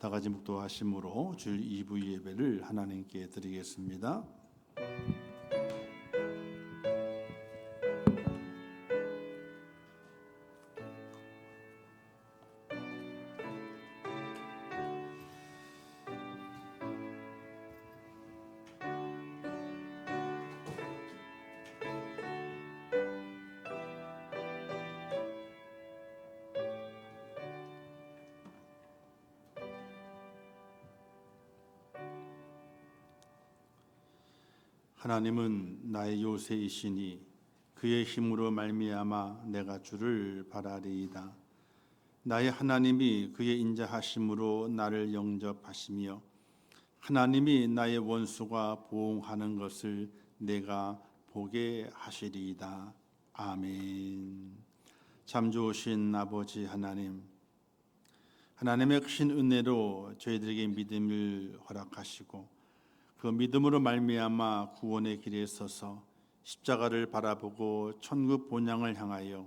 다 같이 묵도하심으로 주일 2부 예배를 하나님께 드리겠습니다. 하나님은 나의 요새이시니 그의 힘으로 말미암아 내가 주를 바라리이다. 나의 하나님이 그의 인자하심으로 나를 영접하시며 하나님이 나의 원수가 보응하는 것을 내가 보게 하시리이다. 아멘. 참 좋으신 아버지 하나님, 하나님의 크신 은혜로 저희들에게 믿음을 허락하시고 그 믿음으로 말미암아 구원의 길에 서서 십자가를 바라보고 천국 본향을 향하여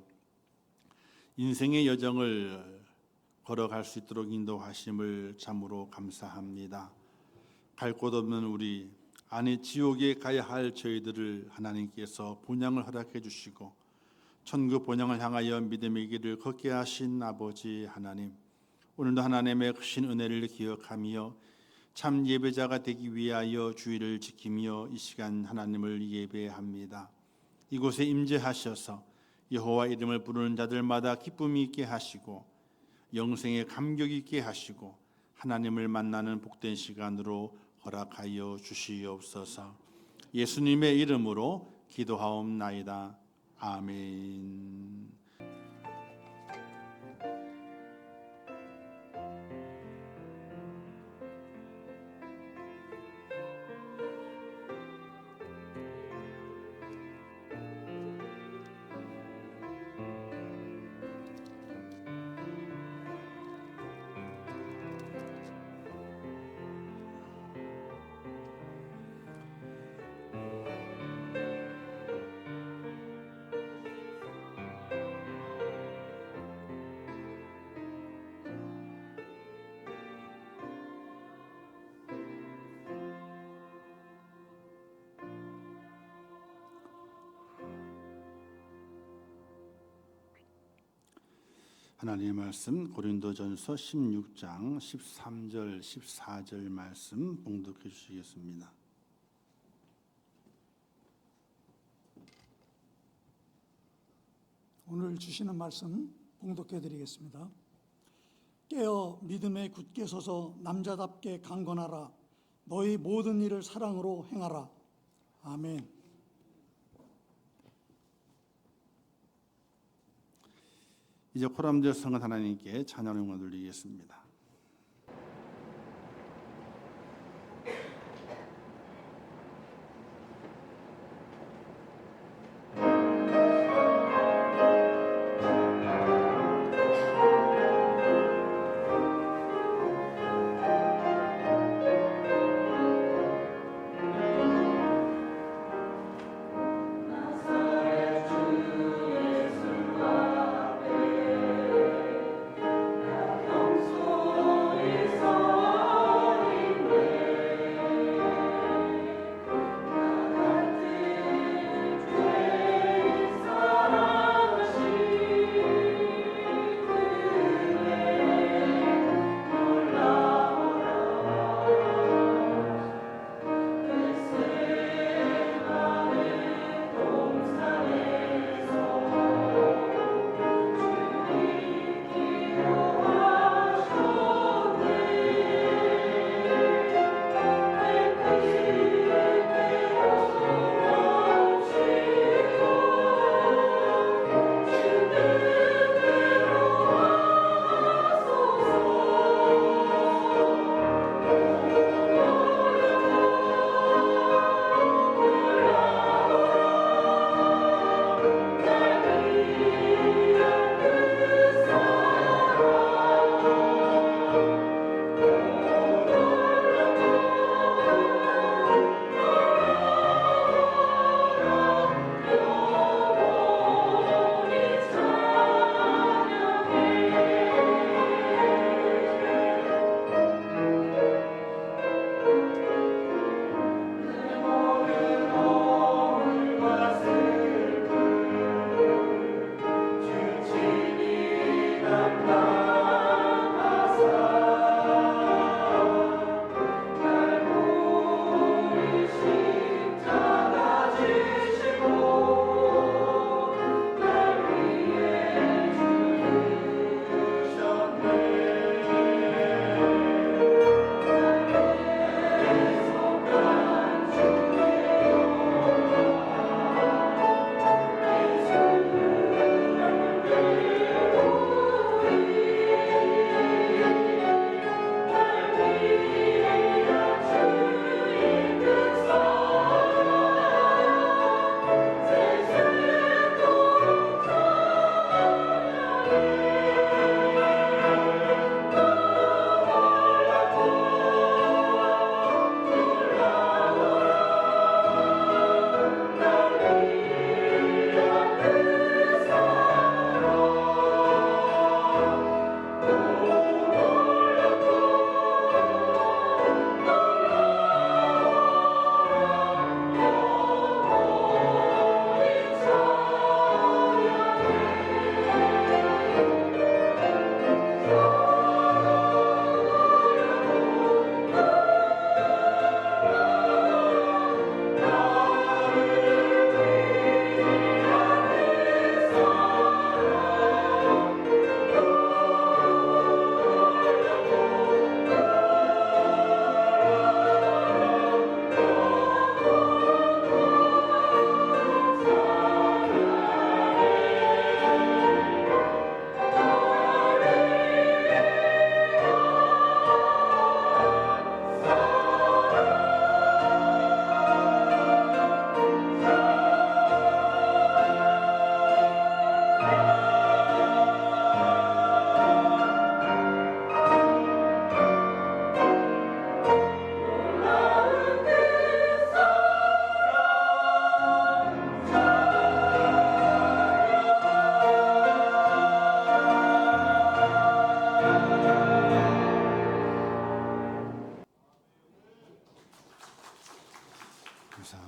인생의 여정을 걸어갈 수 있도록 인도하심을 참으로 감사합니다. 갈 곳 없는 우리, 아니 지옥에 가야 할 저희들을 하나님께서 본향을 허락해 주시고 천국 본향을 향하여 믿음의 길을 걷게 하신 아버지 하나님, 오늘도 하나님의 크신 은혜를 기억하며 참 예배자가 되기 위하여 주의를 지키며 이 시간 하나님을 예배합니다. 이곳에 임재하셔서 여호와 이름을 부르는 자들마다 기쁨이 있게 하시고 영생에 감격 있게 하시고 하나님을 만나는 복된 시간으로 허락하여 주시옵소서. 예수님의 이름으로 기도하옵나이다. 아멘. 하나님의 말씀 고린도전서 16장 13절 14절 말씀 봉독해 주시겠습니다. 오늘 주시는 말씀 봉독해 드리겠습니다. 깨어 믿음에 굳게 서서 남자답게 강건하라. 너희 모든 일을 사랑으로 행하라. 아멘. 이제 코람들 성은 하나님께 찬양을 돌리겠습니다. 주 예수 앞에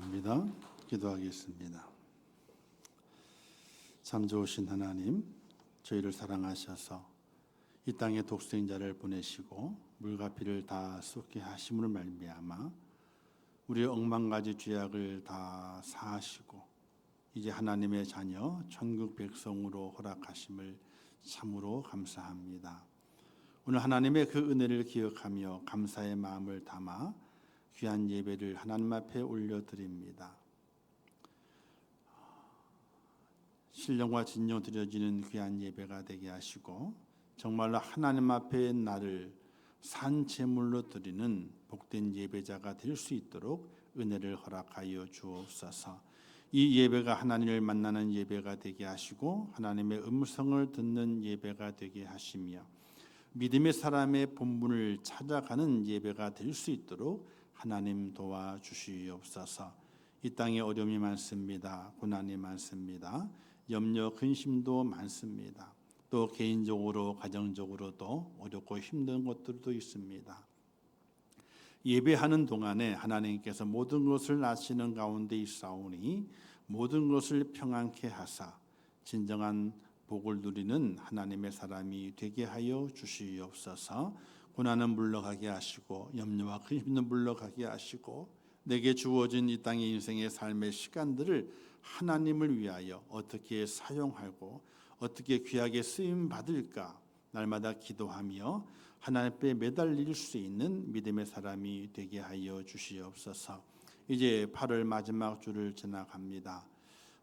감사합니다. 기도하겠습니다. 참 좋으신 하나님, 저희를 사랑하셔서 이 땅에 독생자를 보내시고 물과 피를 다 쏟게 하심으로 말미암아 우리의 억만가지 죄악을 다 사하시고 이제 하나님의 자녀 천국 백성으로 허락하심을 참으로 감사합니다. 오늘 하나님의 그 은혜를 기억하며 감사의 마음을 담아 귀한 예배를 하나님 앞에 올려드립니다. 신령과 진정 드려지는 귀한 예배가 되게 하시고 정말로 하나님 앞에 나를 산 제물로 드리는 복된 예배자가 될 수 있도록 은혜를 허락하여 주옵소서. 이 예배가 하나님을 만나는 예배가 되게 하시고 하나님의 음성을 듣는 예배가 되게 하시며 믿음의 사람의 본분을 찾아가는 예배가 될 수 있도록 하나님 도와주시옵소서. 이 땅에 어려움이 많습니다. 고난이 많습니다. 염려 근심도 많습니다. 또 개인적으로 가정적으로도 어렵고 힘든 것들도 있습니다. 예배하는 동안에 하나님께서 모든 것을 아시는 가운데 있사오니 모든 것을 평안케 하사 진정한 복을 누리는 하나님의 사람이 되게 하여 주시옵소서. 고난은 물러가게 하시고 염려와 근심은 물러가게 하시고 내게 주어진 이 땅의 인생의 삶의 시간들을 하나님을 위하여 어떻게 사용하고 어떻게 귀하게 쓰임 받을까 날마다 기도하며 하나님께 매달릴 수 있는 믿음의 사람이 되게 하여 주시옵소서. 이제 8월 마지막 주를 지나갑니다.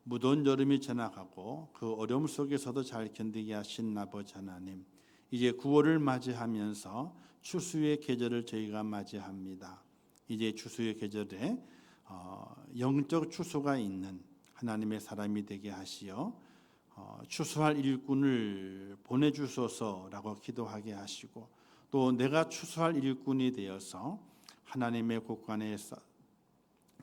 무더운 여름이 지나가고 그 어려움 속에서도 잘 견디게 하신 아버지 하나님, 이제 9월을 맞이하면서 추수의 계절을 저희가 맞이합니다. 이제 추수의 계절에 영적 추수가 있는 하나님의 사람이 되게 하시어 추수할 일꾼을 보내주소서라고 기도하게 하시고 또 내가 추수할 일꾼이 되어서 하나님의 곳간에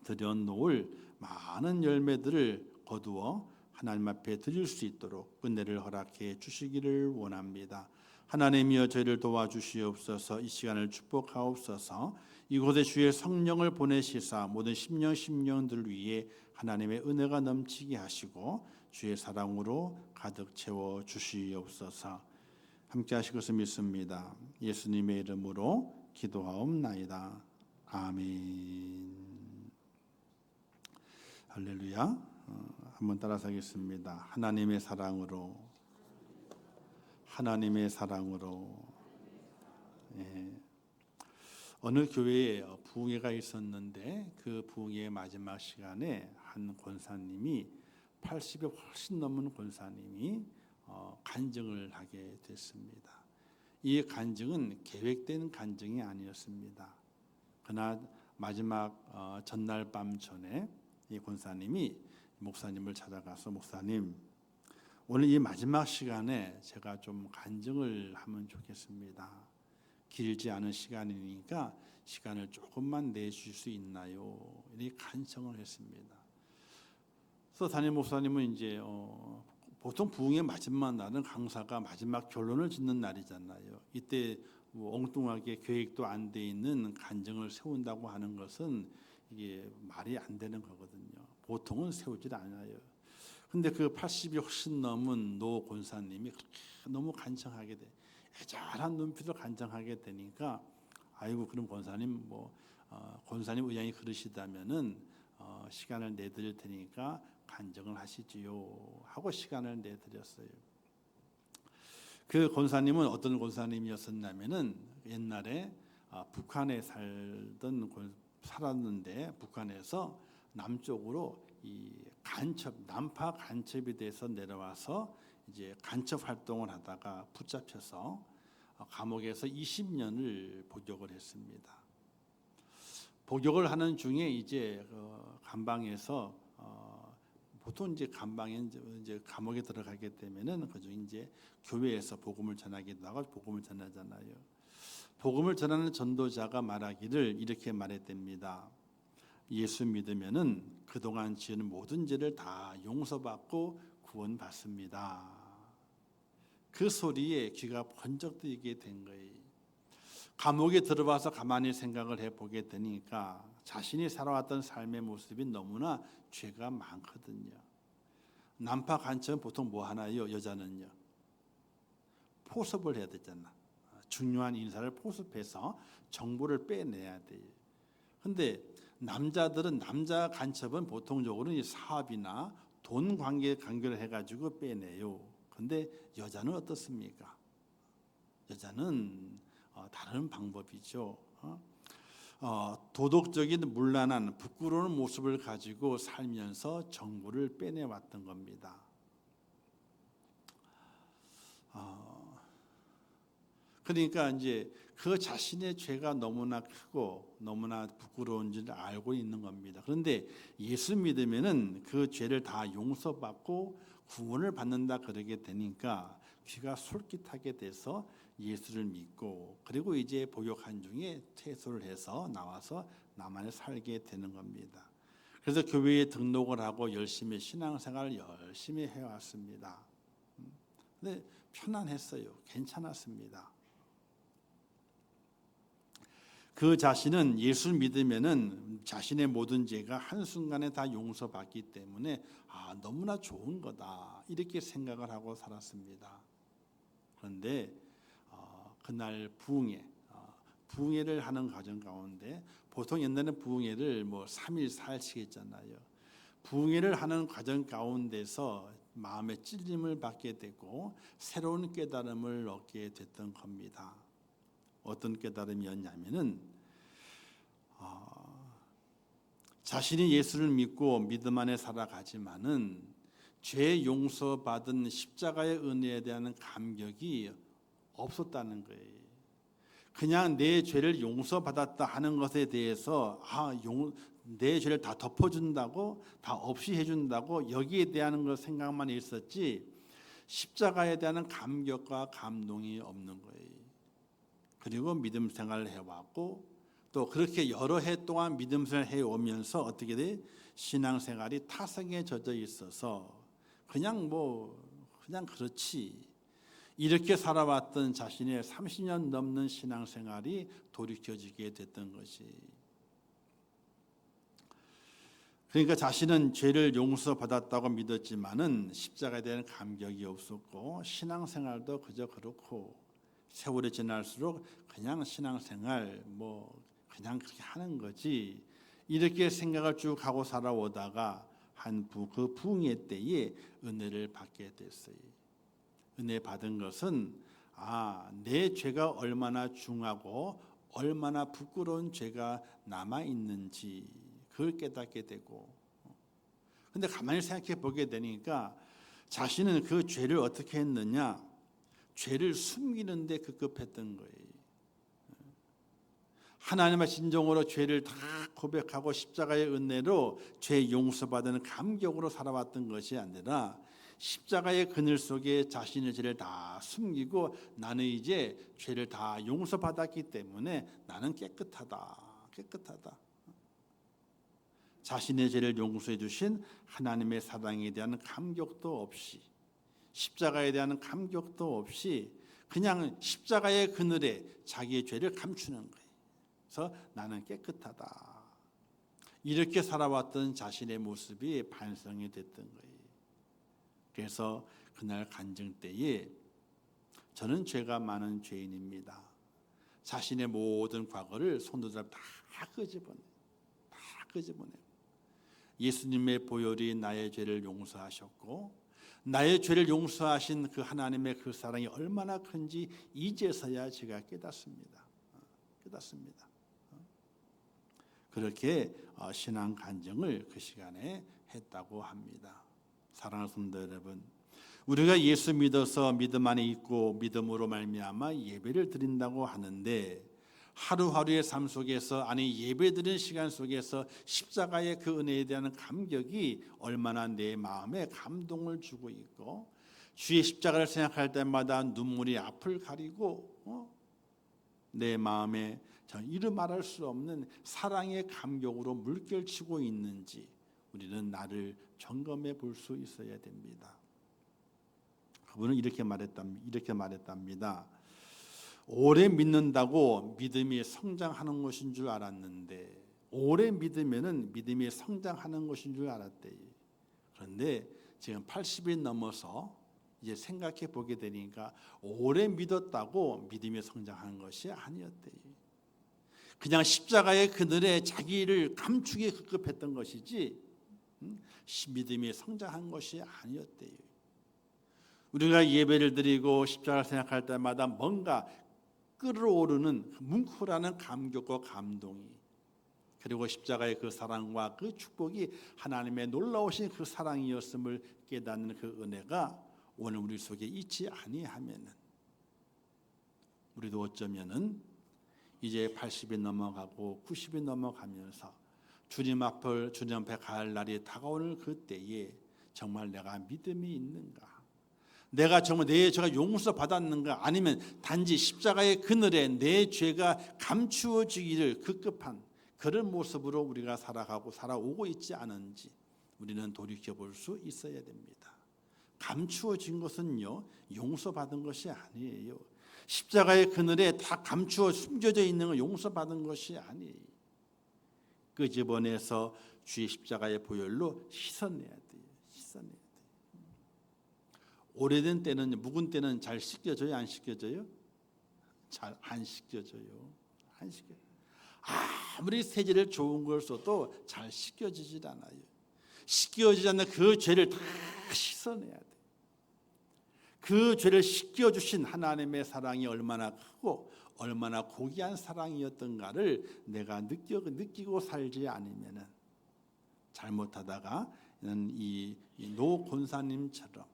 들여놓을 많은 열매들을 거두어 하나님 앞에 드릴 수 있도록 은혜를 허락해 주시기를 원합니다. 하나님이여 저희를 도와주시옵소서. 이 시간을 축복하옵소서. 이곳에 주의 성령을 보내시사 모든 심령들 위에 하나님의 은혜가 넘치게 하시고 주의 사랑으로 가득 채워 주시옵소서. 함께 하실 것을 믿습니다. 예수님의 이름으로 기도하옵나이다. 아멘. 할렐루야. 한번 따라서 하겠습니다. 하나님의 사랑으로, 하나님의 사랑으로. 예. 어느 교회에 부흥회가 있었는데 그 부흥회의 마지막 시간에 한 권사님이 80에 훨씬 넘은 권사님이 간증을 하게 됐습니다. 이 간증은 계획된 간증이 아니었습니다. 그러나 마지막 전날 밤 전에 이 권사님이 목사님을 찾아가서 목사님, 오늘 이 마지막 시간에 제가 좀 간증을 하면 좋겠습니다. 길지 않은 시간이니까 시간을 조금만 내주실 수 있나요? 이렇게 간청을 했습니다. 그래서 담임 목사님은 이제 보통 부흥의 마지막 날은 강사가 마지막 결론을 짓는 날이잖아요. 이때 뭐 엉뚱하게 계획도 안 돼 있는 간증을 세운다고 하는 것은 이게 말이 안 되는 거거든요. 보통은 세우질 않아요. 근데 그 80이 훨씬 넘은 노 권사님이 너무 간청하게 돼. 애절한 눈빛으로 간청하게 되니까 아이고 그럼 권사님 권사님 의향이 그러시다면은 시간을 내드릴 테니까 간증을 하시지요 하고 시간을 내드렸어요. 그 권사님은 어떤 권사님이었었냐면은 옛날에 북한에 살았는데 북한에서 남쪽으로 이 난파 간첩이 돼서 내려와서 이제 간첩 활동을 하다가 붙잡혀서 감옥에서 20년을 복역을 했습니다. 복역을 하는 중에 이제 감방에서 보통 이제 감방에 이제 감옥에 들어가게 되면은 그중 이제 교회에서 복음을 전하기도 하고 복음을 전하잖아요. 복음을 전하는 전도자가 말하기를 이렇게 말했답니다. 예수 믿으면은 그동안 지은 모든 죄를 다 용서받고 구원받습니다. 그 소리에 귀가 번쩍 뜨이게 된 거예요. 감옥에 들어와서 가만히 생각을 해보게 되니까 자신이 살아왔던 삶의 모습이 너무나 죄가 많거든요. 난파 간첩은 보통 뭐 하나요? 여자는요. 포섭을 해야 되잖아. 중요한 인사를 포섭해서 정보를 빼내야 돼요. 근데 남자들은 남자 간첩은 보통적으로 이 사업이나 돈 관계를 해가지고 빼내요. 근데 여자는 어떻습니까? 여자는 다른 방법이죠. 도덕적인 문란한 부끄러운 모습을 가지고 살면서 정보를 빼내왔던 겁니다. 그러니까 이제 그 자신의 죄가 너무나 크고 너무나 부끄러운 줄 알고 있는 겁니다. 그런데 예수 믿으면은 그 죄를 다 용서받고 구원을 받는다 그러게 되니까 귀가 솔깃하게 돼서 예수를 믿고 그리고 이제 보육한 중에 퇴소를 해서 나와서 나만에 살게 되는 겁니다. 그래서 교회에 등록을 하고 열심히 신앙생활을 열심히 해왔습니다. 근데 편안했어요. 괜찮았습니다. 그 자신은 예수 믿으면은 자신의 모든 죄가 한순간에 다 용서받기 때문에 너무나 좋은 거다 이렇게 생각을 하고 살았습니다. 그런데 그날 부흥회를 하는 과정 가운데 보통 옛날에는 부흥회를 3일 4일씩 했잖아요. 부흥회를 하는 과정 가운데서 마음의 찔림을 받게 되고 새로운 깨달음을 얻게 됐던 겁니다. 어떤 깨달음이었냐면은 자신이 예수를 믿고 믿음 안에 살아가지만은 죄 용서받은 십자가의 은혜에 대한 감격이 없었다는 거예요. 그냥 내 죄를 용서받았다 하는 것에 대해서 내 죄를 다 덮어준다고 다 없이 해준다고 여기에 대한 것 생각만 있었지 십자가에 대한 감격과 감동이 없는 거예요. 그리고 믿음 생활을 해왔고 또 그렇게 여러 해 동안 믿음 생활을 해오면서 어떻게 돼? 신앙생활이 타성에 젖어 있어서 그냥 그렇지 이렇게 살아왔던 자신의 30년 넘는 신앙생활이 돌이켜지게 됐던 것이. 그러니까 자신은 죄를 용서받았다고 믿었지만은 십자가에 대한 감격이 없었고 신앙생활도 그저 그렇고 세월이 지날수록 그냥 신앙생활 그냥 그렇게 하는 거지 이렇게 생각을 쭉 하고 살아오다가 그 부흥회 때에 은혜를 받게 됐어요. 은혜 받은 것은 내 죄가 얼마나 중하고 얼마나 부끄러운 죄가 남아 있는지 그걸 깨닫게 되고 근데 가만히 생각해 보게 되니까 자신은 그 죄를 어떻게 했느냐 죄를 숨기는 데 급급했던 거예요. 하나님의 진정으로 죄를 다 고백하고 십자가의 은혜로 죄 용서받는 감격으로 살아왔던 것이 아니라 십자가의 그늘 속에 자신의 죄를 다 숨기고 나는 이제 죄를 다 용서받았기 때문에 나는 깨끗하다. 자신의 죄를 용서해 주신 하나님의 사랑에 대한 감격도 없이 십자가에 대한 감격도 없이 그냥 십자가의 그늘에 자기의 죄를 감추는 거예요. 그래서 나는 깨끗하다. 이렇게 살아왔던 자신의 모습이 반성이 됐던 거예요. 그래서 그날 간증 때에 저는 죄가 많은 죄인입니다. 자신의 모든 과거를 손으로 다 끄집어내요. 예수님의 보혈이 나의 죄를 용서하셨고 나의 죄를 용서하신 그 하나님의 그 사랑이 얼마나 큰지 이제서야 제가 깨닫습니다. 그렇게 신앙 간증을 그 시간에 했다고 합니다. 사랑하는 성도 여러분, 우리가 예수 믿어서 믿음 안에 있고 믿음으로 말미암아 예배를 드린다고 하는데 하루하루의 삶 속에서 예배드리는 시간 속에서 십자가의 그 은혜에 대한 감격이 얼마나 내 마음에 감동을 주고 있고 주의 십자가를 생각할 때마다 눈물이 앞을 가리고 내 마음에 이루 말할 수 없는 사랑의 감격으로 물결치고 있는지 우리는 나를 점검해 볼 수 있어야 됩니다. 그분은 이렇게 말했답니다. 오래 믿는다고 믿음이 성장하는 것인 줄 알았는데, 오래 믿으면은 믿음이 성장하는 것인 줄 알았대요. 그런데 지금 80이 넘어서 이제 생각해 보게 되니까 오래 믿었다고 믿음이 성장하는 것이 아니었대요. 그냥 십자가의 그늘에 자기를 감추기 급급했던 것이지 믿음이 성장한 것이 아니었대요. 우리가 예배를 드리고 십자가를 생각할 때마다 뭔가 끓어오르는 뭉클하는 감격과 감동이, 그리고 십자가의 그 사랑과 그 축복이 하나님의 놀라우신 그 사랑이었음을 깨닫는 그 은혜가 오늘 우리 속에 있지 아니하면은, 우리도 어쩌면은 이제 80이 넘어가고 90이 넘어가면서 주님 앞에 갈 날이 다가오는 그때에 정말 내가 믿음이 있는가, 내가 정말 내 죄가 용서받았는가, 아니면 단지 십자가의 그늘에 내 죄가 감추어지기를 급급한 그런 모습으로 우리가 살아가고 살아오고 있지 않은지 우리는 돌이켜볼 수 있어야 됩니다. 감추어진 것은요, 용서받은 것이 아니에요. 십자가의 그늘에 다 감추어 숨겨져 있는 건 용서받은 것이 아니에요. 끄집어내서 주의 십자가의 보혈로 씻어내야 돼요. 씻어내야 돼요. 오래된 때는, 묵은 때는 잘 씻겨져요? 안 씻겨져요? 잘 안 씻겨져요. 안 씻겨. 아무리 세제를 좋은 걸 써도 잘 씻겨지질 않아요. 씻겨지지 않는 그 죄를 다 씻어내야 돼요. 그 죄를 씻겨주신 하나님의 사랑이 얼마나 크고 얼마나 고귀한 사랑이었던가를 내가 느끼고 살지 않으면은, 잘못하다가 이 노 권사님처럼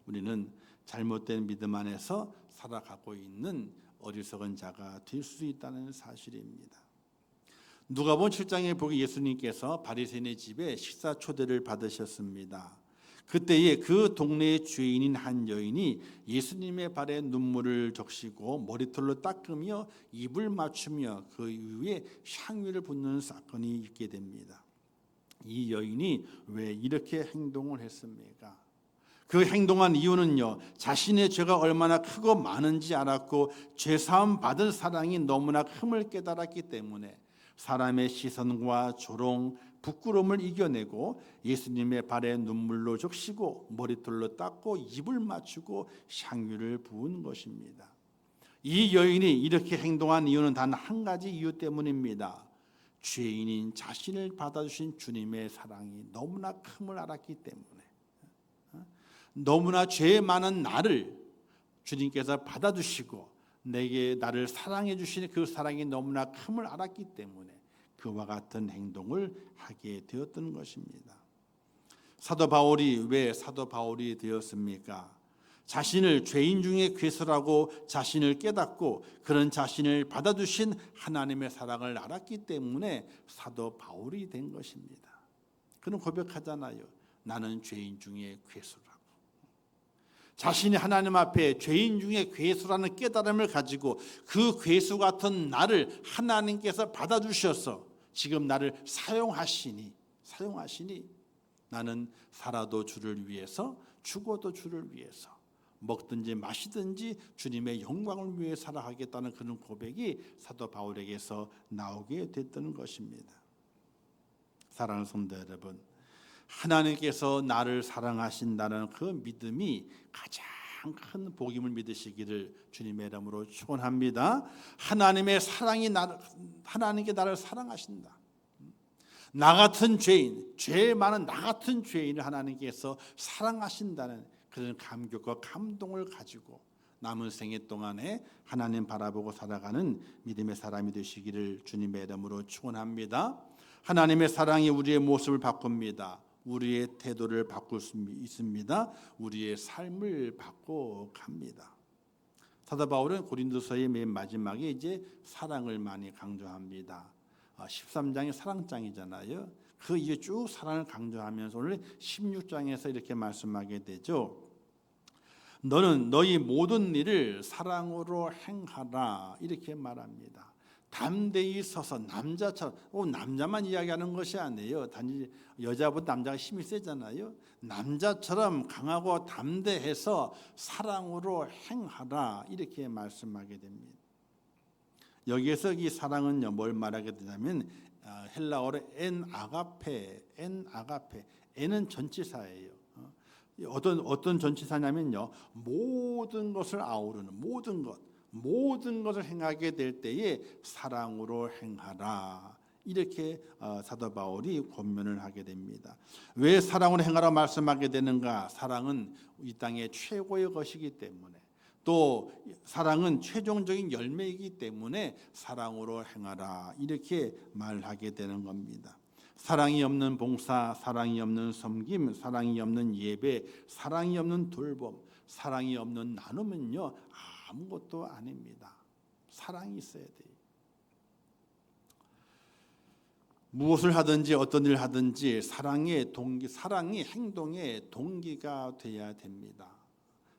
우리는 잘못된 믿음 안에서 살아가고 있는 어리석은 자가 될 수 있다는 사실입니다. 누가복음 7장에 보기 예수님께서 바리새인의 집에 식사 초대를 받으셨습니다. 그때에 그 동네의 죄인인 한 여인이 예수님의 발에 눈물을 적시고 머리털로 닦으며 입을 맞추며 그 위에 향유를 붓는 사건이 있게 됩니다. 이 여인이 왜 이렇게 행동을 했습니까? 그 행동한 이유는요, 자신의 죄가 얼마나 크고 많은지 알았고 죄사함 받을 사랑이 너무나 큼을 깨달았기 때문에 사람의 시선과 조롱, 부끄러움을 이겨내고 예수님의 발에 눈물로 적시고 머리털로 닦고 입을 맞추고 향유를 부은 것입니다. 이 여인이 이렇게 행동한 이유는 단 한 가지 이유 때문입니다. 죄인인 자신을 받아주신 주님의 사랑이 너무나 큼을 알았기 때문에, 너무나 죄 많은 나를 주님께서 받아주시고 내게 나를 사랑해 주시는 그 사랑이 너무나 큼을 알았기 때문에 그와 같은 행동을 하게 되었던 것입니다. 사도 바울이 왜 사도 바울이 되었습니까? 자신을 죄인 중에 괴수라고 자신을 깨닫고 그런 자신을 받아주신 하나님의 사랑을 알았기 때문에 사도 바울이 된 것입니다. 그는 고백하잖아요. 나는 죄인 중에 괴수라고. 자신이 하나님 앞에 죄인 중에 괴수라는 깨달음을 가지고 그 괴수 같은 나를 하나님께서 받아주셔서 지금 나를 사용하시니 나는 살아도 주를 위해서 죽어도 주를 위해서 먹든지 마시든지 주님의 영광을 위해 살아가겠다는 그런 고백이 사도 바울에게서 나오게 됐던 것입니다. 사랑하는 성도 여러분, 하나님께서 나를 사랑하신다는 그 믿음이 가장 큰 복임을 믿으시기를 주님의 이름으로 축원합니다. 하나님의 사랑이 하나님께 나를 사랑하신다. 나 같은 죄인, 죄 많은 나 같은 죄인을 하나님께서 사랑하신다는 그런 감격과 감동을 가지고 남은 생애 동안에 하나님 바라보고 살아가는 믿음의 사람이 되시기를 주님의 이름으로 축원합니다. 하나님의 사랑이 우리의 모습을 바꿉니다. 우리의 태도를 바꿀 수 있습니다. 우리의 삶을 바꿔갑니다. 사도 바울은 고린도서의 맨 마지막에 이제 사랑을 많이 강조합니다. 13장이 사랑장이잖아요. 그 이후에 쭉 사랑을 강조하면서 오늘 16장에서 이렇게 말씀하게 되죠. 너는 너희 모든 일을 사랑으로 행하라, 이렇게 말합니다. 담대히 서서 남자처럼, 남자만 이야기하는 것이 아니에요. 단지 여자보다 남자가 힘이 세잖아요. 남자처럼 강하고 담대해서 사랑으로 행하라, 이렇게 말씀하게 됩니다. 여기에서 이 사랑은요, 뭘 말하게 되냐면 헬라어로 엔 아가페, 엔은 전치사예요. 어떤 전치사냐면요, 모든 것을 아우르는, 모든 것을 행하게 될 때에 사랑으로 행하라, 이렇게 사도 바울이 권면을 하게 됩니다. 왜 사랑으로 행하라 말씀하게 되는가? 사랑은 이 땅의 최고의 것이기 때문에, 또 사랑은 최종적인 열매이기 때문에 사랑으로 행하라, 이렇게 말하게 되는 겁니다. 사랑이 없는 봉사, 사랑이 없는 섬김, 사랑이 없는 예배, 사랑이 없는 돌봄, 사랑이 없는 나눔은요, 아무것도 아닙니다. 사랑이 있어야 돼요. 무엇을 하든지 어떤 일을 하든지 사랑이 행동의 동기가 돼야 됩니다.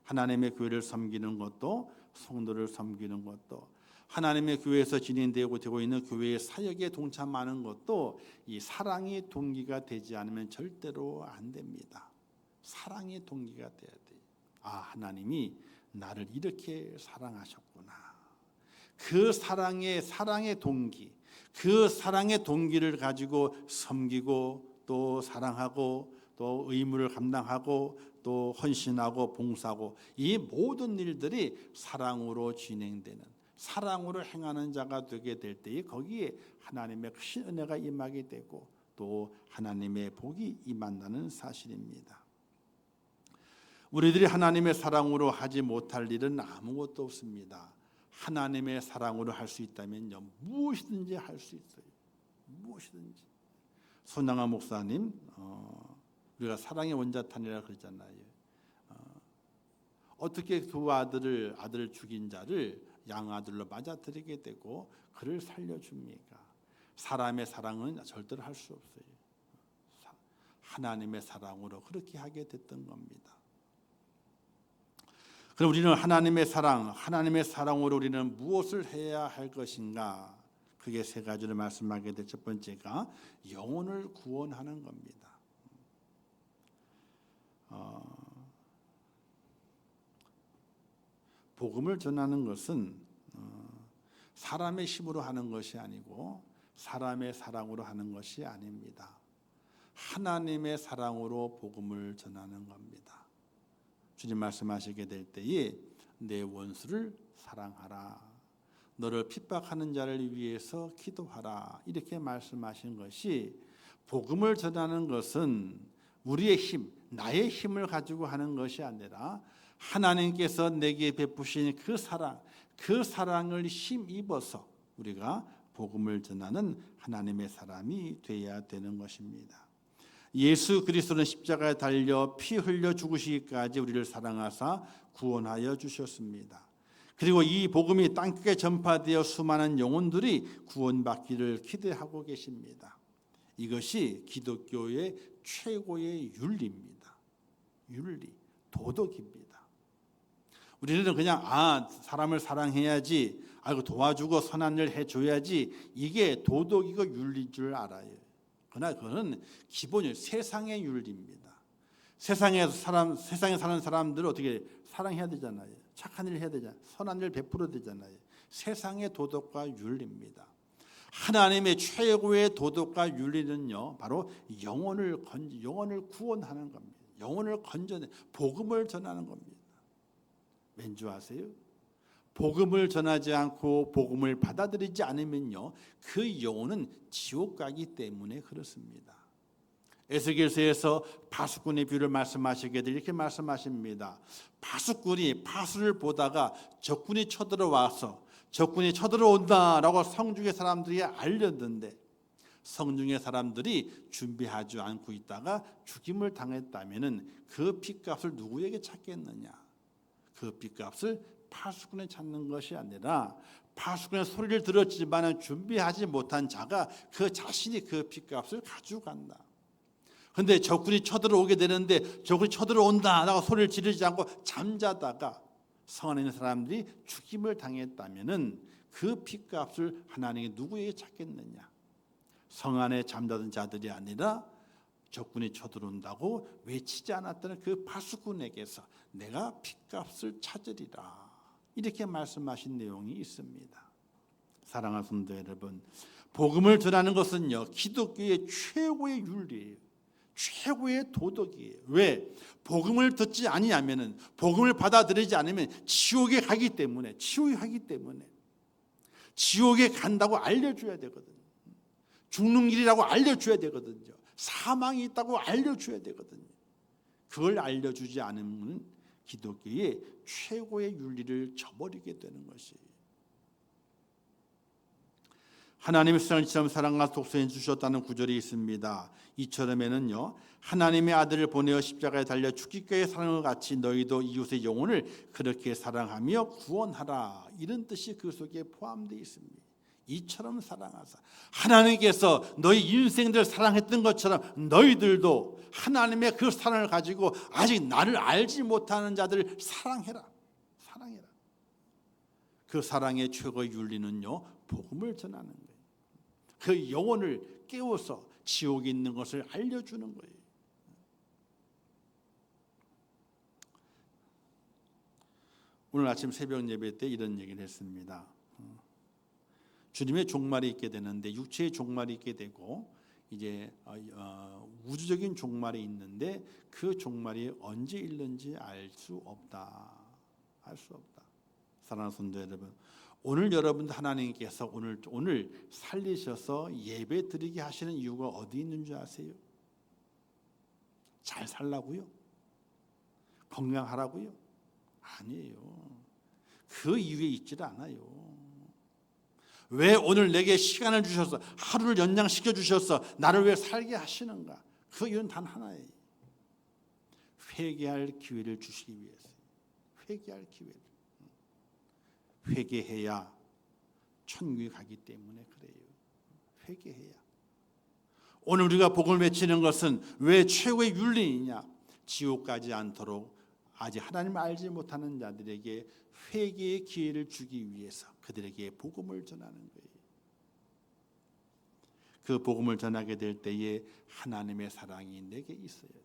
하나님의 교회를 섬기는 것도, 성도를 섬기는 것도, 하나님의 교회에서 진행되고 있는 교회의 사역에 동참하는 것도 이 사랑이 동기가 되지 않으면 절대로 안 됩니다. 사랑이 동기가 돼야 돼요. 하나님이 나를 이렇게 사랑하셨구나. 그 사랑의 동기, 그 사랑의 동기를 가지고 섬기고, 또 사랑하고, 또 의무를 감당하고, 또 헌신하고 봉사하고, 이 모든 일들이 사랑으로 진행되는, 사랑으로 행하는 자가 되게 될 때에 거기에 하나님의 큰 은혜가 임하게 되고, 또 하나님의 복이 임한다는 사실입니다. 우리들이 하나님의 사랑으로 하지 못할 일은 아무것도 없습니다. 하나님의 사랑으로 할 수 있다면요, 무엇이든지 할 수 있어요. 무엇이든지. 손양아 목사님, 우리가 사랑의 원자탄이라 그러잖아요. 어떻게 두 아들을 죽인 자를 양아들로 맞아들이게 되고 그를 살려줍니까? 사람의 사랑은 절대로 할 수 없어요. 하나님의 사랑으로 그렇게 하게 됐던 겁니다. 그럼 우리는 하나님의 사랑으로 우리는 무엇을 해야 할 것인가? 그게 세 가지를 말씀하게 될 첫 번째가 영혼을 구원하는 겁니다. 복음을 전하는 것은 사람의 힘으로 하는 것이 아니고 사람의 사랑으로 하는 것이 아닙니다. 하나님의 사랑으로 복음을 전하는 겁니다. 주님 말씀하시게 될 때에 내 원수를 사랑하라, 너를 핍박하는 자를 위해서 기도하라, 이렇게 말씀하신 것이, 복음을 전하는 것은 우리의 힘, 나의 힘을 가지고 하는 것이 아니라 하나님께서 내게 베푸신 그 사랑을 힘입어서 우리가 복음을 전하는 하나님의 사람이 되어야 되는 것입니다. 예수 그리스도는 십자가에 달려 피 흘려 죽으시기까지 우리를 사랑하사 구원하여 주셨습니다. 그리고 이 복음이 땅끝에 전파되어 수많은 영혼들이 구원받기를 기대하고 계십니다. 이것이 기독교의 최고의 윤리입니다. 윤리, 도덕입니다. 우리는 그냥 사람을 사랑해야지, 도와주고 선한 일 해줘야지, 이게 도덕이고 윤리인 줄 알아요. 그러나 그거는 기본이 세상의 윤리입니다. 세상에 사는 사람들을 어떻게 사랑해야 되잖아요. 착한 일을 해야 되잖아요. 선한 일을 베풀어야 되잖아요. 세상의 도덕과 윤리입니다. 하나님의 최고의 도덕과 윤리는요, 바로 영혼을 구원하는 겁니다. 영혼을 건져내, 복음을 전하는 겁니다. 왠지 아세요? 복음을 전하지 않고 복음을 받아들이지 않으면요, 그 영혼은 지옥 가기 때문에 그렇습니다. 에스겔서에서 파수꾼의 비유를 말씀하시게 될 이렇게 말씀하십니다. 파수꾼이 파수를 보다가 적군이 쳐들어온다라고 성중의 사람들이 알렸는데, 성중의 사람들이 준비하지 않고 있다가 죽임을 당했다면은 그 핏값을 누구에게 찾겠느냐? 그 핏값을 파수꾼에 찾는 것이 아니라, 파수꾼의 소리를 들었지만 준비하지 못한 자가 그 자신이 그 핏값을 가져간다. 그런데 적군이 쳐들어오게 되는데, 적군이 쳐들어온다라고 소리를 지르지 않고 잠자다가 성 안에 있는 사람들이 죽임을 당했다면은 그 핏값을 하나님이 누구에게 찾겠느냐? 성 안에 잠자던 자들이 아니라 적군이 쳐들어온다고 외치지 않았던 그 파수꾼에게서 내가 핏값을 찾으리라, 이렇게 말씀하신 내용이 있습니다. 사랑하는 성도 여러분, 복음을 전하는 것은요, 기독교의 최고의 윤리예요. 최고의 도덕이에요. 왜? 복음을 듣지 아니하면은, 복음을 받아들이지 않으면 지옥에 가기 때문에, 지옥에 간다고 알려줘야 되거든요. 죽는 길이라고 알려줘야 되거든요. 사망이 있다고 알려줘야 되거든요. 그걸 알려주지 않으면 기독교의 최고의 윤리를 저버리게 되는 것이에요. 하나님의 세상을 이처럼 사랑과 독생을 주셨다는 구절이 있습니다. 이처럼에는요, 하나님의 아들을 보내어 십자가에 달려 죽기까지 사랑을 같이 너희도 이웃의 영혼을 그렇게 사랑하며 구원하라, 이런 뜻이 그 속에 포함되어 있습니다. 이처럼 사랑하사, 하나님께서 너희 인생들 사랑했던 것처럼 너희들도 하나님의 그 사랑을 가지고 아직 나를 알지 못하는 자들을 사랑해라. 그 사랑의 최고의 윤리는요, 복음을 전하는 거예요. 그 영혼을 깨워서 지옥에 있는 것을 알려주는 거예요. 오늘 아침 새벽 예배 때 이런 얘기를 했습니다. 주님의 종말이 있게 되는데, 육체의 종말이 있게 되고 이제 우주적인 종말이 있는데 그 종말이 언제 있는지 알 수 없다. 사랑하는 성도 여러분, 오늘 여러분도 하나님께서 오늘 살리셔서 예배 드리게 하시는 이유가 어디 있는 줄 아세요? 잘 살라고요? 건강하라고요? 아니에요. 그 이유에 있질 않아요. 왜 오늘 내게 시간을 주셔서, 하루를 연장시켜 주셔서 나를 왜 살게 하시는가? 그 이유는 단 하나예요. 회개할 기회를 주시기 위해서요. 회개할 기회를. 회개해야 천국에 가기 때문에 그래요. 회개해야. 오늘 우리가 복음을 외치는 것은 왜 최고의 윤리이냐? 지옥 가지 않도록 아직 하나님을 알지 못하는 자들에게 회개의 기회를 주기 위해서 그들에게 복음을 전하는 거예요. 그 복음을 전하게 될 때에 하나님의 사랑이 내게 있어야 돼.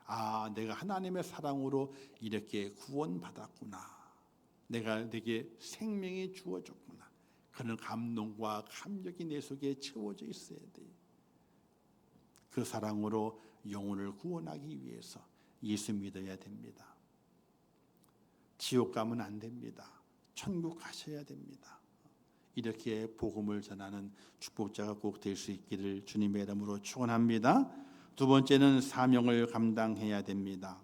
아, 내가 하나님의 사랑으로 이렇게 구원받았구나. 내게 생명이 주어졌구나. 그런 감동과 감격이 내 속에 채워져 있어야 돼. 그 사랑으로 영혼을 구원하기 위해서 예수 믿어야 됩니다. 지옥 가면 안 됩니다. 천국 가셔야 됩니다. 이렇게 복음을 전하는 축복자가 꼭 될 수 있기를 주님의 이름으로 축원합니다. 두 번째는 사명을 감당해야 됩니다.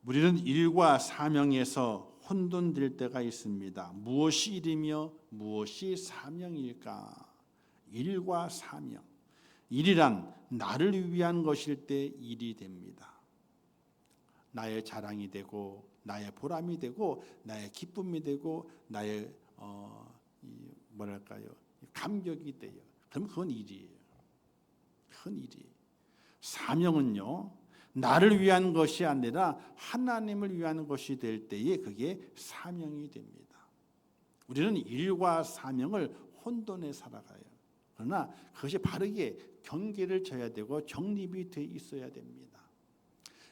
우리는 일과 사명에서 혼돈될 때가 있습니다. 무엇이 일이며 무엇이 사명일까? 일과 사명. 일이란 나를 위한 것일 때 일이 됩니다. 나의 자랑이 되고 나의 보람이 되고 나의 기쁨이 되고 나의 감격이 돼요. 그럼 그건 일이에요. 큰 일이에요. 사명은요, 나를 위한 것이 아니라 하나님을 위한 것이 될 때에 그게 사명이 됩니다. 우리는 일과 사명을 혼돈해 살아가요. 그러나 그것이 바르게 경계를 져야 되고 정립이 돼 있어야 됩니다.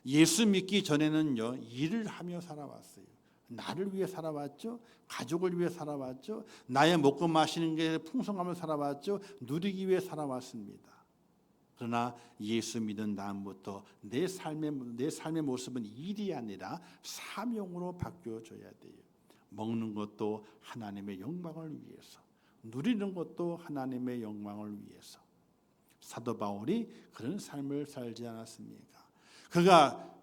예수 믿기 전에는요, 일을 하며 살아왔어요. 나를 위해 살아왔죠. 가족을 위해 살아왔죠. 나의 먹고 마시는 게 풍성함을 살아왔죠. 누리기 위해 살아왔습니다. 그러나 예수 믿은 다음부터 내 삶의 모습은 일이 아니라 사명으로 바뀌어져야 돼요. 먹는 것도 하나님의 영광을 위해서, 누리는 것도 하나님의 영광을 위해서. 사도 바울이 그런 삶을 살지 않았습니까? 그가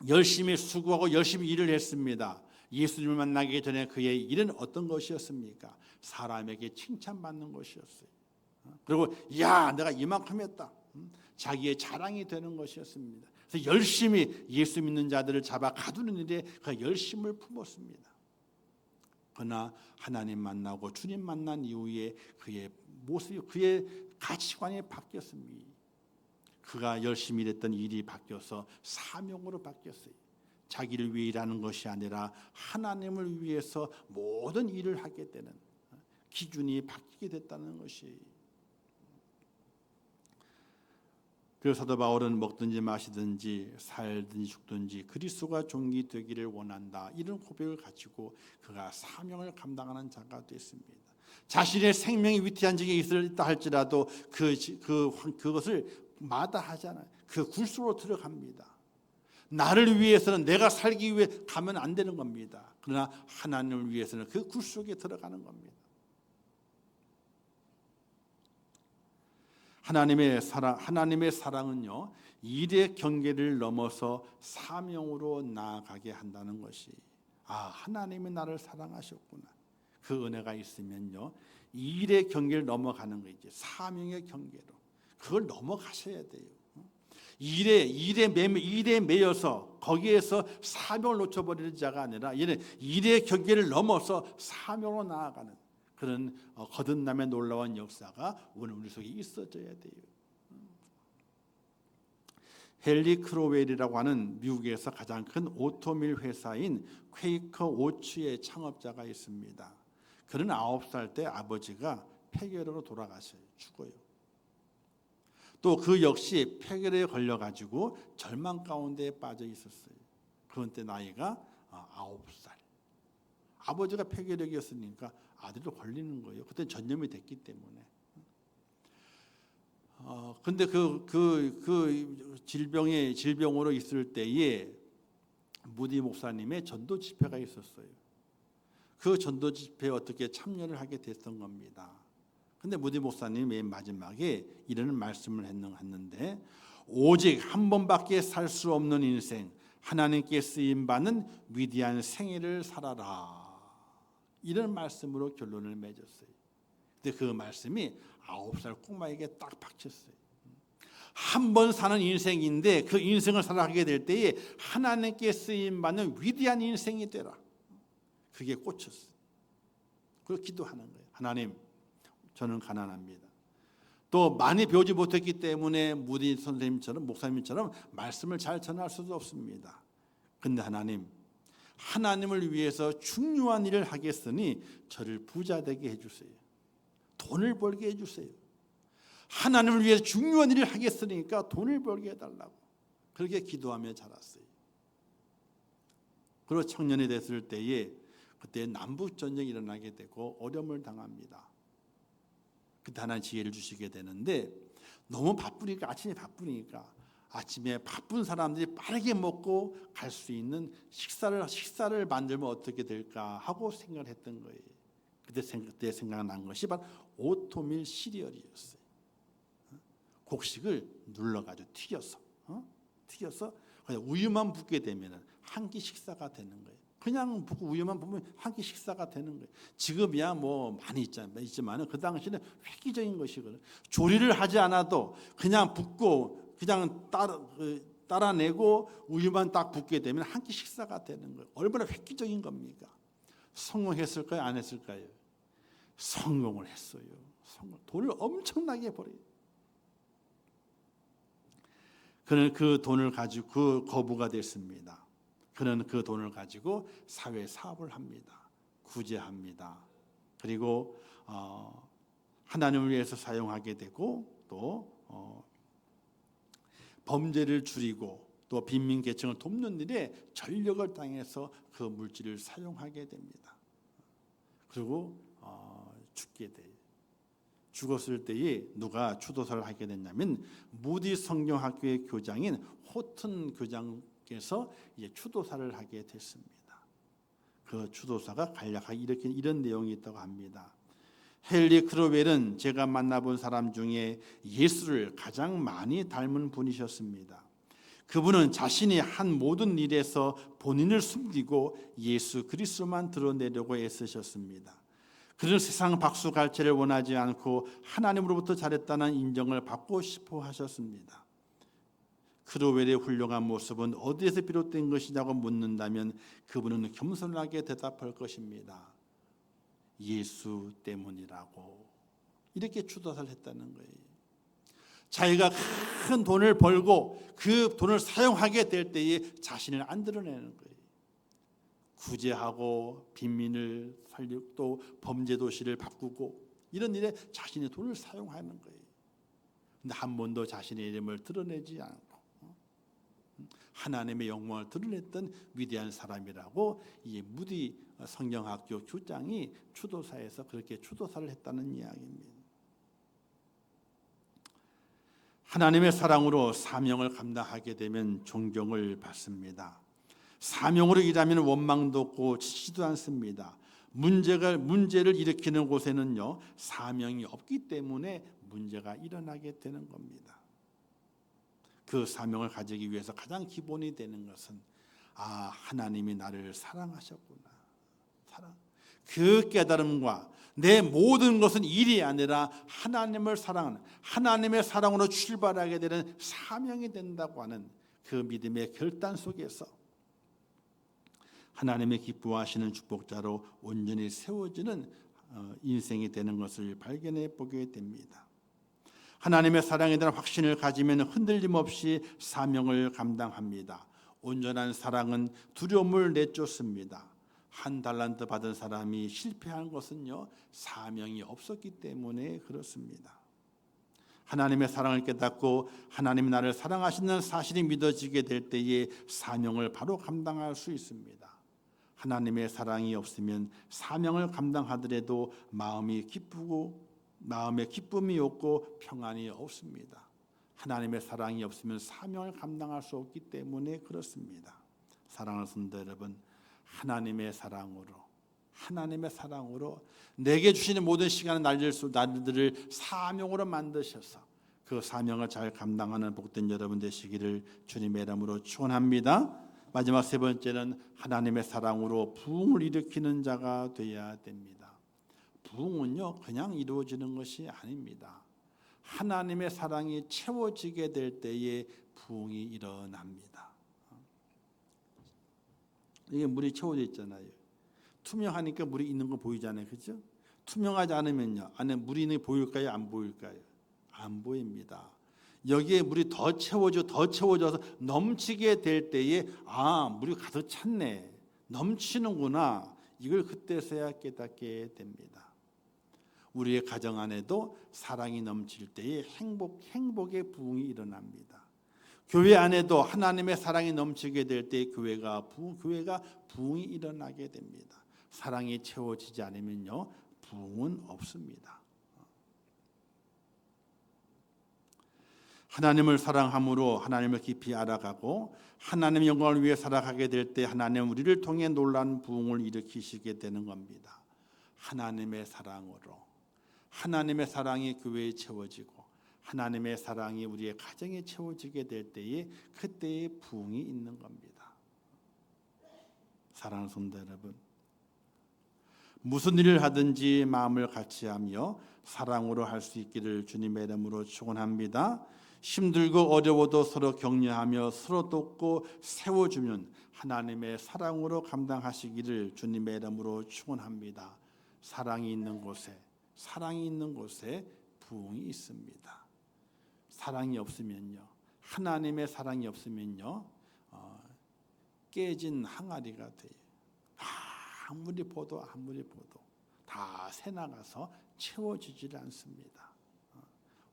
열심히 수고하고 열심히 일을 했습니다. 예수님을 만나기 전에 그의 일은 어떤 것이었습니까? 사람에게 칭찬받는 것이었어요. 그리고 야, 내가 이만큼 했다. 자기의 자랑이 되는 것이었습니다. 그래서 열심히 예수 믿는 자들을 잡아 가두는 일에 그 열심을 품었습니다. 그러나 하나님 만나고 주님 만난 이후에 그의 모습이, 그의 가치관이 바뀌었습니다. 그가 열심히 일했던 일이 바뀌어서 사명으로 바뀌었어요. 자기를 위해 일하는 것이 아니라 하나님을 위해서 모든 일을 하게 되는 기준이 바뀌게 됐다는 것이. 그래서 사도 바울은 먹든지 마시든지 살든지 죽든지 그리스도가 종이 되기를 원한다, 이런 고백을 가지고 그가 사명을 감당하는 자가 됐습니다. 자신의 생명이 위태한 적이 있다 할지라도 그것을 마다하지 않아요. 그 굴속으로 들어갑니다. 나를 위해서는, 내가 살기 위해 가면 안 되는 겁니다. 그러나 하나님을 위해서는 그 굴속에 들어가는 겁니다. 하나님의 사랑은요, 일의 경계를 넘어서 사명으로 나아가게 한다는 것이, 하나님이 나를 사랑하셨구나, 그 은혜가 있으면요, 일의 경계를 넘어가는 거지, 사명의 경계로 그걸 넘어가셔야 돼요. 일에 매여서 거기에서 사명을 놓쳐버리는 자가 아니라, 얘는 일의 경계를 넘어서 사명으로 나아가는 그런 거듭남의 놀라운 역사가 오늘 우리 속에 있어져야 돼요. 헨리 크로웰이라고 하는 미국에서 가장 큰 오토밀 회사인 퀘이커 오츠의 창업자가 있습니다. 그는 9살 때 아버지가 폐결핵으로 돌아가셔요. 죽어요. 또 그 역시 폐결핵에 걸려가지고 절망 가운데 빠져 있었어요. 그때 나이가 9살. 아버지가 폐결핵이었으니까 아들도 걸리는 거예요. 그때 전염이 됐기 때문에. 근데 그 질병으로 있을 때에 무디 목사님의 전도 집회가 있었어요. 그 전도 집회에 어떻게 참여를 하게 됐던 겁니다. 근데 무디 목사님이 맨 마지막에 이런 말씀을 했는데, 오직 한 번밖에 살 수 없는 인생, 하나님께 쓰임 받는 위대한 생애를 살아라, 이런 말씀으로 결론을 맺었어요. 근데 그 말씀이 9살 꼬마에게 딱 박혔어요. 한 번 사는 인생인데 그 인생을 살아가게 될 때에 하나님께 쓰임 받는 위대한 인생이 되라, 그게 꽂혔어요. 그걸 기도하는 거예요. 하나님, 저는 가난합니다. 또 많이 배우지 못했기 때문에 무디 선생님처럼, 목사님처럼 말씀을 잘 전할 수도 없습니다. 근데 하나님을 위해서 중요한 일을 하겠으니 저를 부자 되게 해주세요. 돈을 벌게 해주세요. 하나님을 위해서 중요한 일을 하겠으니까 돈을 벌게 해달라고, 그렇게 기도하며 자랐어요. 그리고 청년이 됐을 때에 그때 남북전쟁이 일어나게 되고 어려움을 당합니다. 그때 하나님 지혜를 주시게 되는데, 너무 바쁘니까, 아침에 바쁜 사람들이 빠르게 먹고 갈 수 있는 식사를 만들면 어떻게 될까 하고 생각을 했던 거예요. 그때 생각난 것이 바로 오토밀 시리얼이었어요. 곡식을 눌러가지고 튀겨서 그냥 우유만 붓게 되면 한 끼 식사가 되는 거예요. 그냥 붓고 우유만 부으면 한 끼 식사가 되는 거예요. 지금이야 뭐 많이 있지만 그 당시에는 획기적인 것이거든요. 조리를 하지 않아도 그냥 붓고 그냥 따라내고 우유만 딱 붓게 되면 한 끼 식사가 되는 거예요. 얼마나 획기적인 겁니까? 성공했을까요? 안 했을까요? 성공을 했어요. 돈을 엄청나게 벌어요. 그는 그 돈을 가지고 그 거부가 됐습니다. 그는 그 돈을 가지고 사회 사업을 합니다. 구제합니다. 그리고 하나님을 위해서 사용하게 되고, 또 범죄를 줄이고 또 빈민 계층을 돕는 일에 전력을 다해서 그 물질을 사용하게 됩니다. 그리고 죽게 돼요. 죽었을 때에 누가 추도사를 하게 됐냐면 무디 성경학교의 교장인 호튼 교장께서 이제 추도사를 하게 됐습니다. 그 추도사가 간략하게 이런 내용이 있다고 합니다. 헨리 크로웰은 제가 만나본 사람 중에 예수를 가장 많이 닮은 분이셨습니다. 그분은 자신이 한 모든 일에서 본인을 숨기고 예수 그리스도만 드러내려고 애쓰셨습니다. 그는 세상 박수갈채를 원하지 않고 하나님으로부터 잘했다는 인정을 받고 싶어 하셨습니다. 크로웰의 훌륭한 모습은 어디에서 비롯된 것이냐고 묻는다면 그분은 겸손하게 대답할 것입니다. 예수 때문이라고, 이렇게 추도사를 했다는 거예요. 자기가 큰 돈을 벌고 그 돈을 사용하게 될 때에 자신을 안 드러내는 거예요. 구제하고 빈민을 살리고 또 범죄 도시를 바꾸고 이런 일에 자신의 돈을 사용하는 거예요. 근데 한 번도 자신의 이름을 드러내지 않고 하나님의 영광을 드러냈던 위대한 사람이라고 이 무디 성경학교 교장이 추도사에서 그렇게 추도사를 했다는 이야기입니다. 하나님의 사랑으로 사명을 감당하게 되면 존경을 받습니다. 사명으로 일하면 원망도 없고 지치도 않습니다. 문제를 일으키는 곳에는요 사명이 없기 때문에 문제가 일어나게 되는 겁니다. 그 사명을 가지기 위해서 가장 기본이 되는 것은 하나님이 나를 사랑하셨구나. 그 깨달음과 내 모든 것은 일이 아니라 하나님을 사랑하는 하나님의 사랑으로 출발하게 되는 사명이 된다고 하는 그 믿음의 결단 속에서 하나님의 기뻐하시는 축복자로 온전히 세워지는 인생이 되는 것을 발견해 보게 됩니다. 하나님의 사랑에 대한 확신을 가지면 흔들림 없이 사명을 감당합니다. 온전한 사랑은 두려움을 내쫓습니다. 한 달란트 받은 사람이 실패한 것은요 사명이 없었기 때문에 그렇습니다. 하나님의 사랑을 깨닫고 하나님이 나를 사랑하시는 사실이 믿어지게 될 때에 사명을 바로 감당할 수 있습니다. 하나님의 사랑이 없으면 사명을 감당하더라도 마음에 기쁨이 없고 평안이 없습니다. 하나님의 사랑이 없으면 사명을 감당할 수 없기 때문에 그렇습니다. 사랑하는 성도 여러분, 하나님의 사랑으로 내게 주시는 모든 시간을 날들을 사명으로 만드셔서 그 사명을 잘 감당하는 복된 여러분 되시기를 주님의 이름으로 축원합니다. 마지막 세 번째는 하나님의 사랑으로 부흥을 일으키는 자가 되어야 됩니다. 부흥은요 그냥 이루어지는 것이 아닙니다. 하나님의 사랑이 채워지게 될 때에 부흥이 일어납니다. 이게 물이 채워져 있잖아요. 투명하니까 물이 있는 거 보이잖아요. 그렇죠? 투명하지 않으면요 안에 물이 있는 게 보일까요? 안 보일까요? 안 보입니다. 여기에 물이 더 채워져서 넘치게 될 때에 물이 가득 찼네, 넘치는구나, 이걸 그때서야 깨닫게 됩니다. 우리의 가정 안에도 사랑이 넘칠 때에 행복의 부흥이 일어납니다. 교회 안에도 하나님의 사랑이 넘치게 될 때 교회가 부흥이 일어나게 됩니다. 사랑이 채워지지 않으면요 부흥은 없습니다. 하나님을 사랑함으로 하나님을 깊이 알아가고 하나님의 영광을 위해 살아가게 될 때 하나님은 우리를 통해 놀라운 부흥을 일으키시게 되는 겁니다. 하나님의 사랑으로, 하나님의 사랑이 교회에 채워지고 하나님의 사랑이 우리의 가정에 채워지게 될 때에 그때의 부흥이 있는 겁니다. 사랑하는 성도 여러분, 무슨 일을 하든지 마음을 같이하며 사랑으로 할 수 있기를 주님의 이름으로 축원합니다. 힘들고 어려워도 서로 격려하며 서로 돕고 세워주면 하나님의 사랑으로 감당하시기를 주님의 이름으로 축원합니다. 사랑이 있는 곳에 부흥이 있습니다. 사랑이 없으면요, 하나님의 사랑이 없으면요 깨진 항아리가 돼요. 아무리 보도 다 새나가서 채워지질 않습니다.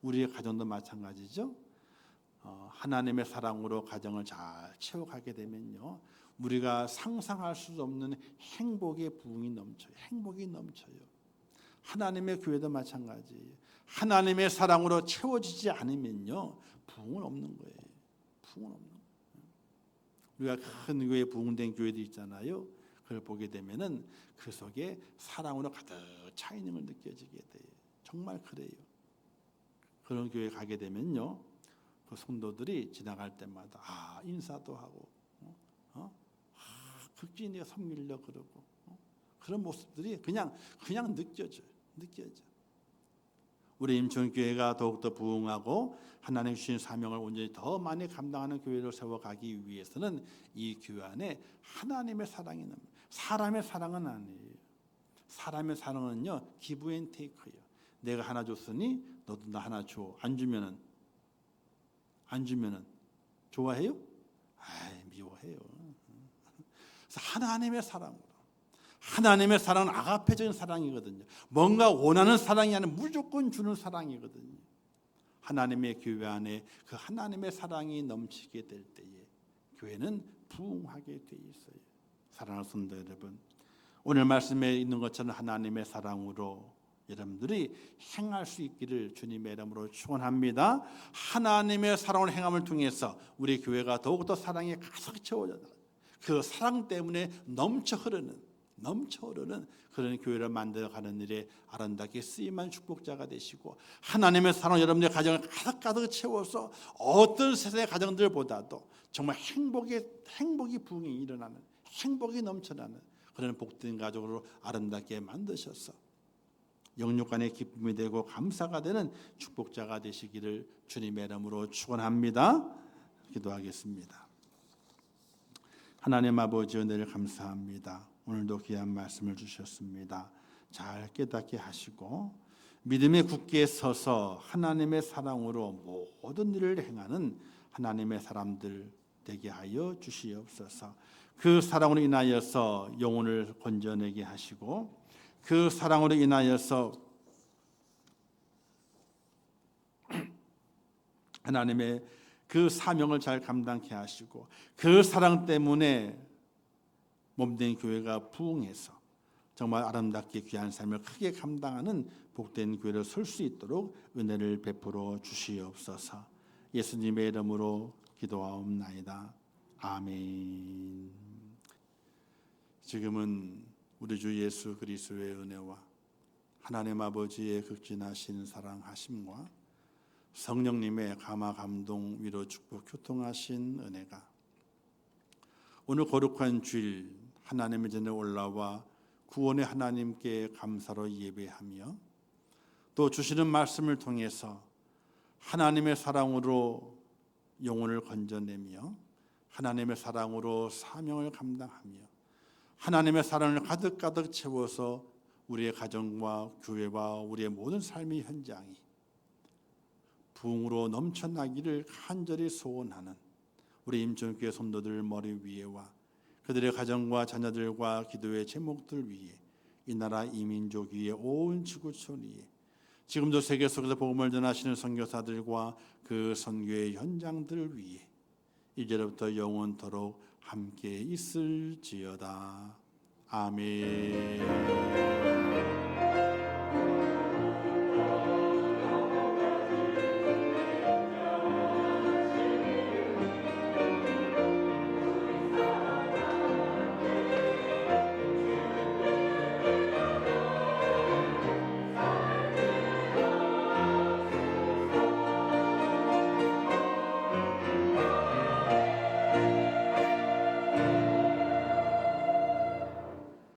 우리의 가정도 마찬가지죠. 하나님의 사랑으로 가정을 잘 채워가게 되면요 우리가 상상할 수 없는 행복의 부흥이 넘쳐요. 하나님의 교회도 마찬가지예요. 하나님의 사랑으로 채워지지 않으면요 부흥은 없는 거예요. 우리가 큰 교회 부흥된 교회도 있잖아요. 그걸 보게 되면은 그 속에 사랑으로 가득 차 있는 걸 느껴지게 돼요. 정말 그래요. 그런 교회 가게 되면요 그 성도들이 지나갈 때마다 인사도 하고 극진히 섬기려 그러고 그런 모습들이 그냥 느껴져. 우리 임촌교회가 더욱더 부흥하고 하나님 주신 사명을 온전히 더 많이 감당하는 교회로 세워가기 위해서는 이 교회 안에 하나님의 사랑이 납니다. 사람의 사랑은 아니에요. 사람의 사랑은요 기브 앤 테이크예요. 내가 하나 줬으니 너도 나 하나 줘. 안 주면은 좋아해요? 미워해요. 하나님의 사랑으로. 하나님의 사랑은 아가페적인 사랑이거든요. 뭔가 원하는 사랑이 아니라 무조건 주는 사랑이거든요. 하나님의 교회 안에 그 하나님의 사랑이 넘치게 될 때에 교회는 부흥하게 돼 있어요. 사랑하는 성도 여러분, 오늘 말씀에 있는 것처럼 하나님의 사랑으로 여러분들이 행할 수 있기를 주님의 이름으로 축원합니다. 하나님의 사랑을 행함을 통해서 우리 교회가 더욱더 사랑에 가득 채워져 그 사랑 때문에 넘쳐 흐르는 그런 교회를 만들어가는 일에 아름답게 쓰임한 축복자가 되시고 하나님의 사랑 여러분의 가정을 가득 채워서 어떤 세상의 가정들보다도 정말 행복이 부흥이 일어나는 행복이 넘쳐나는 그런 복된 가족으로 아름답게 만드셔서 영육간의 기쁨이 되고 감사가 되는 축복자가 되시기를 주님의 이름으로 축원합니다. 기도하겠습니다. 하나님 아버지 은혜를 감사합니다. 오늘도 귀한 말씀을 주셨습니다. 잘 깨닫게 하시고 믿음에 굳게 서서 하나님의 사랑으로 모든 일을 행하는 하나님의 사람들 되게 하여 주시옵소서. 그 사랑으로 인하여서 영혼을 건져내게 하시고 그 사랑으로 인하여서 하나님의 그 사명을 잘 감당케 하시고 그 사랑 때문에 몸된 교회가 부흥해서 정말 아름답게 귀한 삶을 크게 감당하는 복된 교회로 설 수 있도록 은혜를 베풀어 주시옵소서. 예수님의 이름으로 기도하옵나이다. 아멘. 지금은 우리 주 예수 그리스도의 은혜와 하나님 아버지의 극진하신 사랑하심과 성령님의 감화 감동 위로 축복 교통하신 은혜가 오늘 거룩한 주일 하나님의 전에 올라와 구원의 하나님께 감사로 예배하며 또 주시는 말씀을 통해서 하나님의 사랑으로 영혼을 건져내며 하나님의 사랑으로 사명을 감당하며 하나님의 사랑을 가득 채워서 우리의 가정과 교회와 우리의 모든 삶의 현장이 부흥으로 넘쳐나기를 간절히 소원하는 우리 임천교회 성도들 머리 위에와 그들의 가정과 자녀들과 기도의 제목들 위에 이 나라 이민족 위에 온 지구촌 위에 지금도 세계 속에서 복음을 전하시는 선교사들과 그 선교의 현장들 위에 이제부터 영원토록 함께 있을지어다. 아멘.